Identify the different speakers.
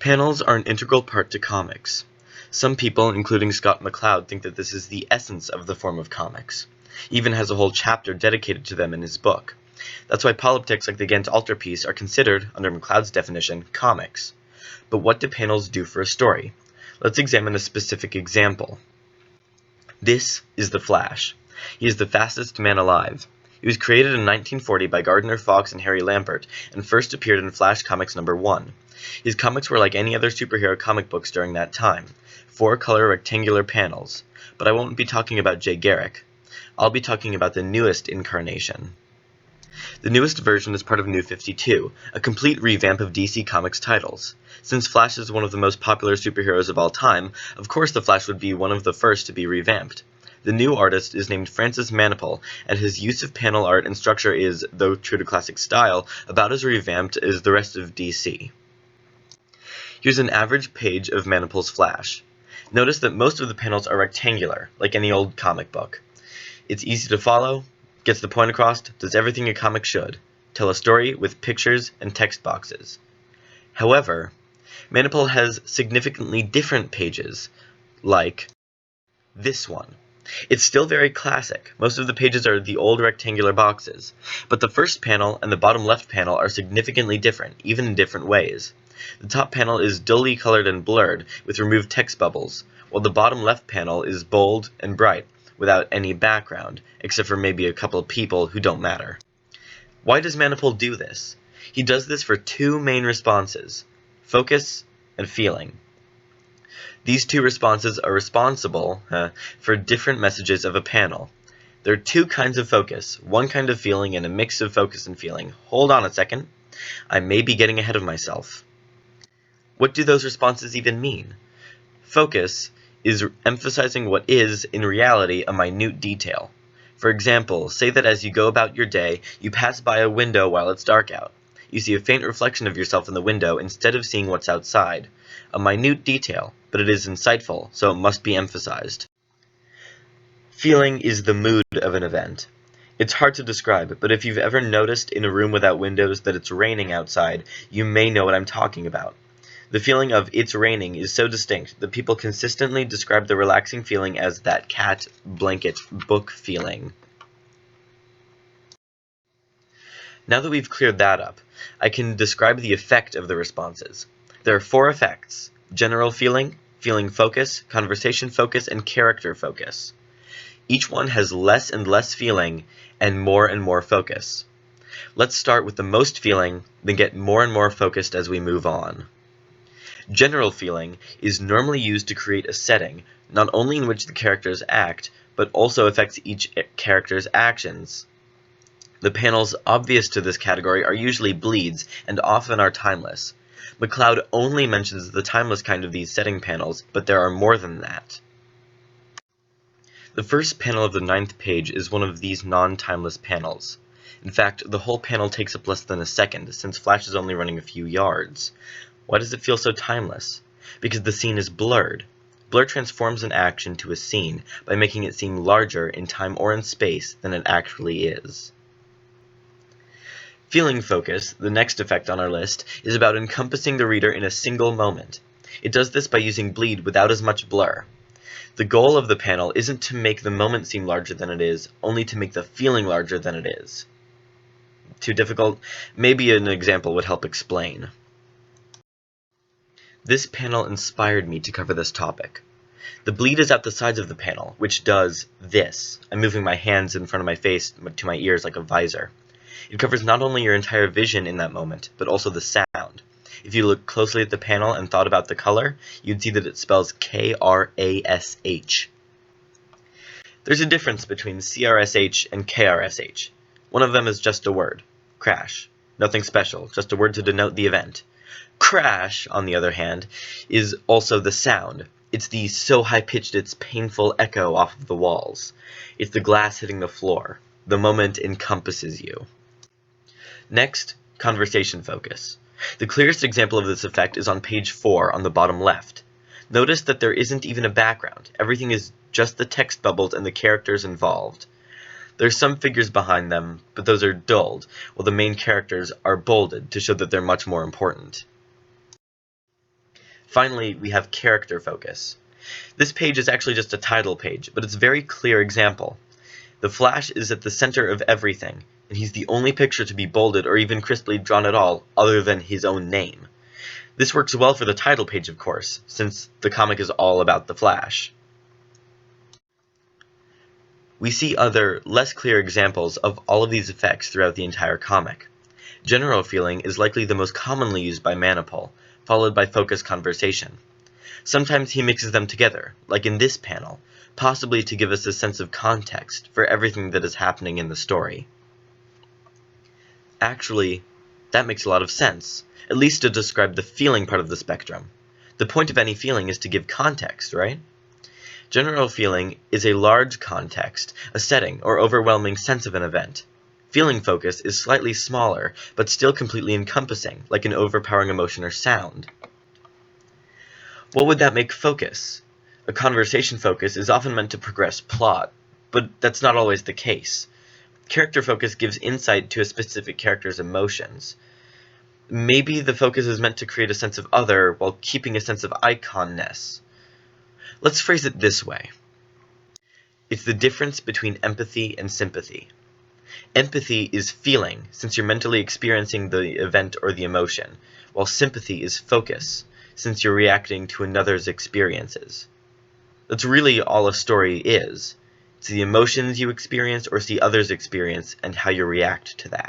Speaker 1: Panels are an integral part to comics. Some people, including Scott McCloud, think that this is the essence of the form of comics. He even has a whole chapter dedicated to them in his book. That's why polyptychs like the Ghent altarpiece are considered, under McCloud's definition, comics. But what do panels do for a story? Let's examine a specific example. This is the Flash. He is the fastest man alive. He was created in 1940 by Gardner Fox and Harry Lampert, and first appeared in Flash Comics #1. His comics were like any other superhero comic books during that time, 4-color rectangular panels. But I won't be talking about Jay Garrick. I'll be talking about the newest incarnation. The newest version is part of New 52, a complete revamp of DC Comics titles. Since Flash is one of the most popular superheroes of all time, of course the Flash would be one of the first to be revamped. The new artist is named Francis Manapul, and his use of panel art and structure is, though true to classic style, about as revamped as the rest of DC. Here's an average page of Manapul's Flash. Notice that most of the panels are rectangular, like any old comic book. It's easy to follow, gets the point across, does everything a comic should, tell a story with pictures and text boxes. However, Manapul has significantly different pages, like this one. It's still very classic. Most of the pages are the old rectangular boxes, but the first panel and the bottom left panel are significantly different, even in different ways. The top panel is dully colored and blurred, with removed text bubbles, while the bottom left panel is bold and bright, without any background, except for maybe a couple of people who don't matter. Why does Manapul do this? He does this for two main responses: focus and feeling. These two responses are responsible for different messages of a panel. There are two kinds of focus, one kind of feeling and a mix of focus and feeling. Hold on a second. I may be getting ahead of myself. What do those responses even mean? Focus is emphasizing what is, in reality, a minute detail. For example, say that as you go about your day, you pass by a window while it's dark out. You see a faint reflection of yourself in the window instead of seeing what's outside. A minute detail, but it is insightful, so it must be emphasized. Feeling is the mood of an event. It's hard to describe, but if you've ever noticed in a room without windows that it's raining outside, you may know what I'm talking about. The feeling of "it's raining" is so distinct that people consistently describe the relaxing feeling as that cat blanket book feeling. Now that we've cleared that up, I can describe the effect of the responses. There are 4 effects: general feeling, feeling focus, conversation focus, and character focus. Each one has less and less feeling and more focus. Let's start with the most feeling, then get more and more focused as we move on. General feeling is normally used to create a setting, not only in which the characters act, but also affects each character's actions. The panels obvious to this category are usually bleeds, and often are timeless. McCloud only mentions the timeless kind of these setting panels, but there are more than that. The first panel of the 9th page is one of these non-timeless panels. In fact, the whole panel takes up less than a second, since Flash is only running a few yards. Why does it feel so timeless? Because the scene is blurred. Blur transforms an action to a scene by making it seem larger in time or in space than it actually is. Feeling focus, the next effect on our list, is about encompassing the reader in a single moment. It does this by using bleed without as much blur. The goal of the panel isn't to make the moment seem larger than it is, only to make the feeling larger than it is. Too difficult? Maybe an example would help explain. This panel inspired me to cover this topic. The bleed is at the sides of the panel, which does this. I'm moving my hands in front of my face to my ears like a visor. It covers not only your entire vision in that moment, but also the sound. If you look closely at the panel and thought about the color, you'd see that it spells KRASH. There's a difference between CRSH and KRSH. One of them is just a word, crash. Nothing special, just a word to denote the event. Crash, on the other hand, is also the sound. It's the so high-pitched it's painful echo off of the walls. It's the glass hitting the floor. The moment encompasses you. Next, conversation focus. The clearest example of this effect is on page 4 on the bottom left. Notice that there isn't even a background. Everything is just the text bubbles and the characters involved. There's some figures behind them, but those are dulled, while the main characters are bolded to show that they're much more important. Finally, we have character focus. This page is actually just a title page, but it's a very clear example. The Flash is at the center of everything, and he's the only picture to be bolded or even crisply drawn at all, other than his own name. This works well for the title page, of course, since the comic is all about the Flash. We see other, less clear examples of all of these effects throughout the entire comic. General feeling is likely the most commonly used by Manipul, followed by focus conversation. Sometimes he mixes them together, like in this panel, possibly to give us a sense of context for everything that is happening in the story. Actually, that makes a lot of sense, at least to describe the feeling part of the spectrum. The point of any feeling is to give context, right? General feeling is a large context, a setting, or overwhelming sense of an event. Feeling focus is slightly smaller, but still completely encompassing, like an overpowering emotion or sound. What would that make focus? A conversation focus is often meant to progress plot, but that's not always the case. Character focus gives insight to a specific character's emotions. Maybe the focus is meant to create a sense of other while keeping a sense of iconness. Let's phrase it this way. It's the difference between empathy and sympathy. Empathy is feeling, since you're mentally experiencing the event or the emotion, while sympathy is focus, since you're reacting to another's experiences. That's really all a story is. It's the emotions you experience or see others experience and how you react to that.